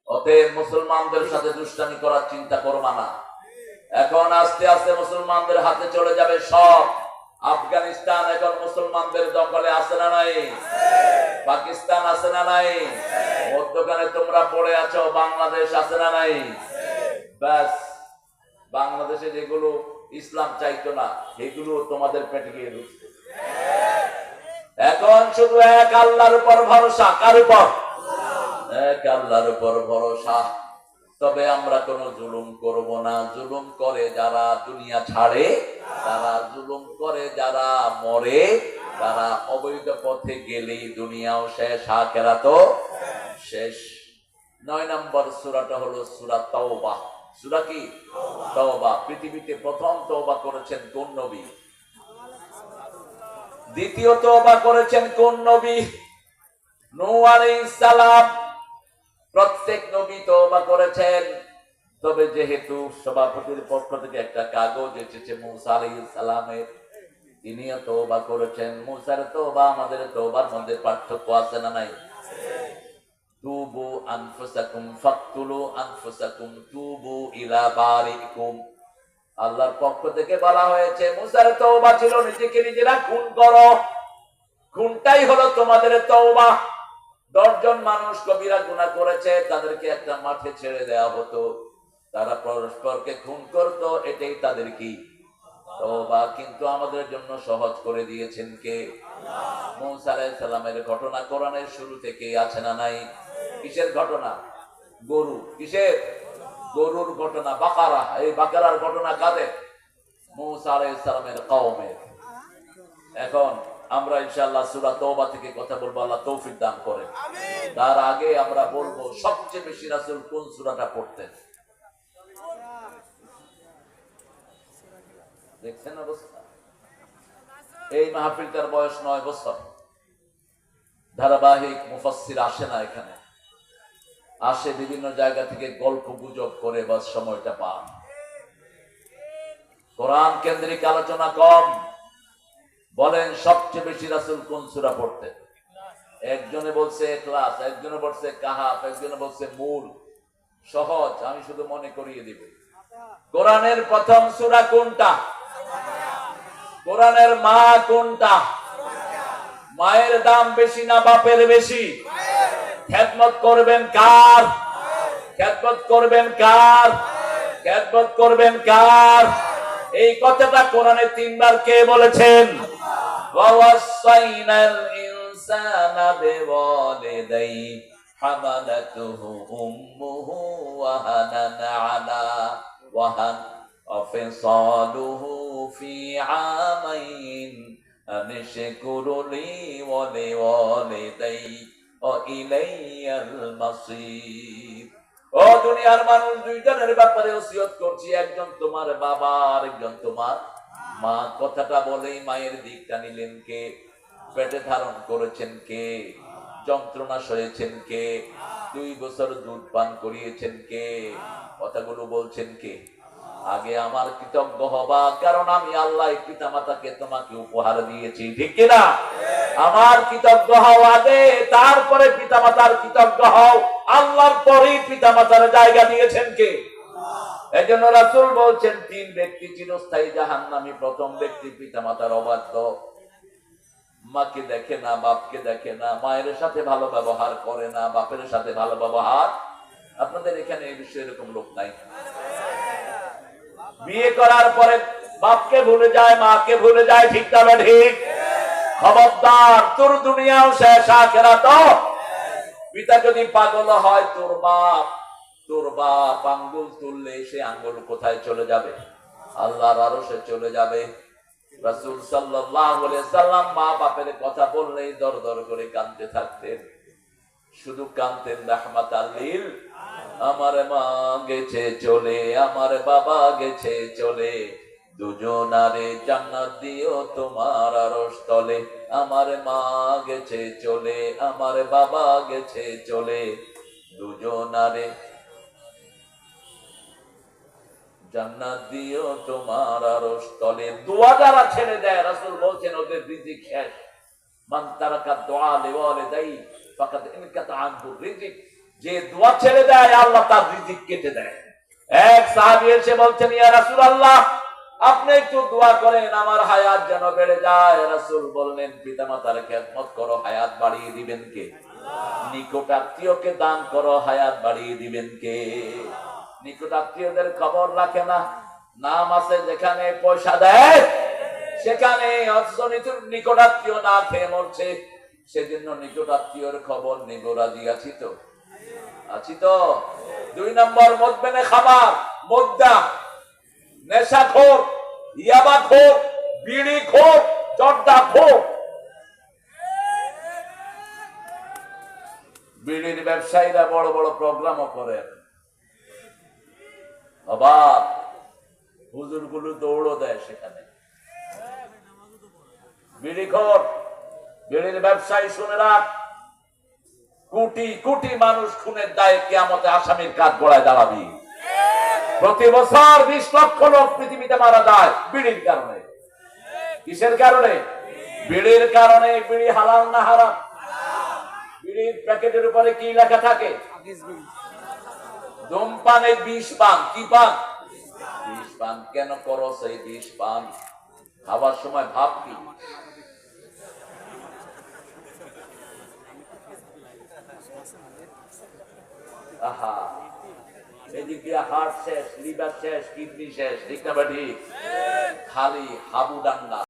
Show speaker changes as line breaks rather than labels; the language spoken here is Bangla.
অতএব মুসলমানদের সাথে দুষ্টামি করার চিন্তা করবা না। এখন আস্তে আস্তে মুসলমানদের হাতে চলে যাবে সব। আফগানিস্তান এখন মুসলমানদের দখলে আছে না নাই? পাকিস্তান আছে না নাই? মধ্যখানে তোমরা পড়ে আছো, বাংলাদেশ আছে না নাই? ব্যাস, বাংলাদেশে যেগুলো ইসলাম চাইতো না এগুলো তোমাদের পেটে গিয়ে ঢুকছে। এখন শুধু এক আল্লাহর উপর ভরসা। কার উপর? এক আল্লাহর উপর ভরসা। তবে আমরা কোন জুলুম করব না। জুলুম করে যারা দুনিয়া ছাড়ে, তারা জুলুম করে যারা মরে, তারা অবৈধ পথে গেলেই দুনিয়াও শেষ, আখিরাতও শেষ। 9 নম্বর সূরাটা হলো সূরা তাওবা। সূরা কি? তাওবা। পৃথিবীতে প্রথম তওবা করেছেন কোন নবী? দ্বিতীয় তওবা করেছেন কোন নবী? নূহ আলাইহিস সালাম। প্রত্যেক নবী তওবা করেছেন। তবে যেহেতু সভাপতির পক্ষ থেকে একটা কাগজ এসেছে মুসা আলাইহিস সালামের, তিনিও তওবা করেছেন। মুসার তওবা আমাদের তওবার মধ্যে পার্থক্য আছে না নাই? তুবু আনফুসাকুম ফাকতুলু আনফুসাকুম তুবু ইলা বারিকুম। আল্লাহর পক্ষ থেকে বলা হয়েছে মুসার তওবা ছিল নিজেকে নিজেরা খুন করো। খুনটাই হলো তোমাদের তওবা। 10 জন মানুষ কবিরা গুনাহ করেছে, তাদেরকে একটা মাঠে ছেড়ে দেওয়া হতো, তারা পরস্পরকে খুন করত, এটাই তাদের কি? তওবা। কিন্তু আমাদের জন্য সহজ করে দিয়েছেন কে? মুসা আলাইহিস সালামের ঘটনা কোরআনের শুরু থেকে আছে না নাই? কিসের ঘটনা? গরু। কিসের? গরুর ঘটনা। বাকারা। এই বাকারার ঘটনা কাদের? মুসা আলাইহিস সালামের কওমের। এখন আমরা ইনশাআল্লাহ সূরা তাওবা থেকে কথা বলবো, আল্লাহ তৌফিক দান করেন। তার আগে আমরা বলবো সবচেয়ে বেশি রাসূল কোন সূরাটা পড়তেন? দেখছেন অবস্থা? এই মাহফিলটার বয়স 9 বছর। ধারাবাহিক মুফাসসির আসে না এখানে, আসে বিভিন্ন জায়গা থেকে গল্প গুজব করে বাস সময়টা পান। কোরআন কেন্দ্রিক আলোচনা কম। বলেন সবচেয়ে বেশি রাসূল কোন সূরা পড়তেন? একজনে বলছে ইখলাস, একজনে বলছে কাহাফ, একজনে বলছে মূল। সহজ, আমি শুধু মনে করিয়ে দিব। কোরআনের প্রথম সূরা কোনটা? কোরআনের মা কোনটা? মায়ের দাম বেশি না বাপের বেশি? খেদমত করবেন কার? খেদমত করবেন কার? খেদমত করবেন কার? এই কথাটা কোরআনে 3 বার কে বলেছেন? ওয়াসাইনাল ইনসানা বিওয়ালিদাইহি হামালাতুহু উম্মুহু ওয়াহানান আলা ওয়াহান ওয়াফিসালুহু ফি আমাইন আনশকুরু লি ওয়া লিওয়ালিদাইহি ওয়া ইলাইয়াল মাসির। ও দুনিয়ার মানুষ, দুইজনের ব্যাপারে ওসিয়ত করছি, একজন তোমার বাবা আর একজন তোমার মা। কথাটা বলেই মায়ের দিকটা নিলেন কে? পেটে ধারণ করেছেন কে? যন্ত্রণা সয়েছেন কে? 2 বছর দুধ পান করিয়েছেন কে? কথাগুলো বলছেন কে? আগে আমার কৃতজ্ঞ হবা, কারণ আমি আল্লাহ পিতা মাতাকে তোমাকে উপহার দিয়েছি, ঠিক কিনা? আমার কৃতজ্ঞ হও আগে, তারপরে পিতা মাতার কৃতজ্ঞ হও। আল্লাহর পরেই পিতা মাতার জায়গা দিয়েছেন কে? এজন্য রাসূল বলছেন 3 ব্যক্তি চিরস্থায়ী জাহান্নামী। প্রথম ব্যক্তি পিতা মাতার অবাধ্য, মাকে দেখে না, বাপকে দেখে না, মায়ের সাথে ভালো ব্যবহার করে না, বাপের সাথে ভালো ব্যবহার। আপনাদের এখানে এই বিষয়ে এরকম লোক নাই? বিয়ে করার পরে বাপকে ভুলে যায়, মাকে ভুলে যায়, ঠিক না ঠিক? খবরদার, তোর দুনিয়াও শেষ, আখিরাতও। পিতা যদি পাগল হয়, তোর বাপ আঙ্গুল তুললে সে আঙ্গুল কোথায় চলে যাবে? আল্লাহর আরশে চলে যাবে। রাসূল সাল্লাল্লাহু আলাইহি সাল্লাম মা বাপের কথা বললেই দর দর করে কাঁদতে থাকতেন। শুধু কাঁদতেন রাহমাতাল লিল। আমার মা গেছে চলে, আমার বাবা গেছে চলে, দুজনারে জান্নাত দিও তোমার আরশ তলে। আমার মা গেছে চলে, আমার বাবা গেছে চলে, দুজনারে জান্নাত দিও তোমার আরশ তলে। দোয়া যারা ছেড়ে দেয়, রাসূল বলছেন ওদের রিজিক শেষ। মান তারাকা দুআ লিওয়ালিদাই ফাকাদ ইনকাতা আনহু রিজিক। যে দোয়া ছেড়ে দেয় আল্লাহ তার রিজিক কেটে দেয়। এক সাহাবী এসে বলছেন, ইয়া রাসূলুল্লাহ, আপনি একটু দোয়া করেন আমার হায়াত যেন বেড়ে যায়। রাসূল বললেন, পিতামাতার খেদমত করো, হায়াত বাড়িয়ে দিবেন কে? নিকট আত্মীয়কে দান করো, হায়াত বাড়িয়ে দিবেন কে? নিকট আত্মীয়দের খবর রাখে না, নাম আছে যেখানে, পয়সা দেয় সেখানে, অথচ নিকট আত্মীয় না খেয়ে মরছে। সেজন্য নিকট আত্মীয়র খবর নিব, রাজি আছি তো? আছি তো? 2 নম্বর, মদবেনে খাবার, মদ্দা, নেশাখোর, ইয়াবাখোর, বিড়িখোর, জর্দাখোর। বিড়ির ব্যবসায়ীরা বড় বড় প্রোগ্রামও করেন, অবাক, হুজুরগুলো দৌড়ও দেয় সেখানে। বিড়িখোর, বিড়ির ব্যবসায়ী, শুনে রাখ, কোটি কোটি মানুষ খুনের দায়ে কিয়ামতে আসামির কাঠ গড়ায় দাঁড়াবি। প্রতি বছর 20 লক্ষ লোক পৃথিবীতে মারা যায় বিড়ির কারণে। কিসের কারণে? বিড়ির কারণে। বিড়ি হালাল না হারাম? বিড়ির প্যাকেটের উপরে কি লেখা থাকে? ধূমপানে বিষ পান। কি পান? বিষ পান। কেন করো সেই বিষ পান? খাবার সময় ভাব কি? আহা, এদিকে হার্ট শেষ, লিভার শেষ, কিডনি শেষ, ঠিক না? খালি হাবুডাঙ্গা।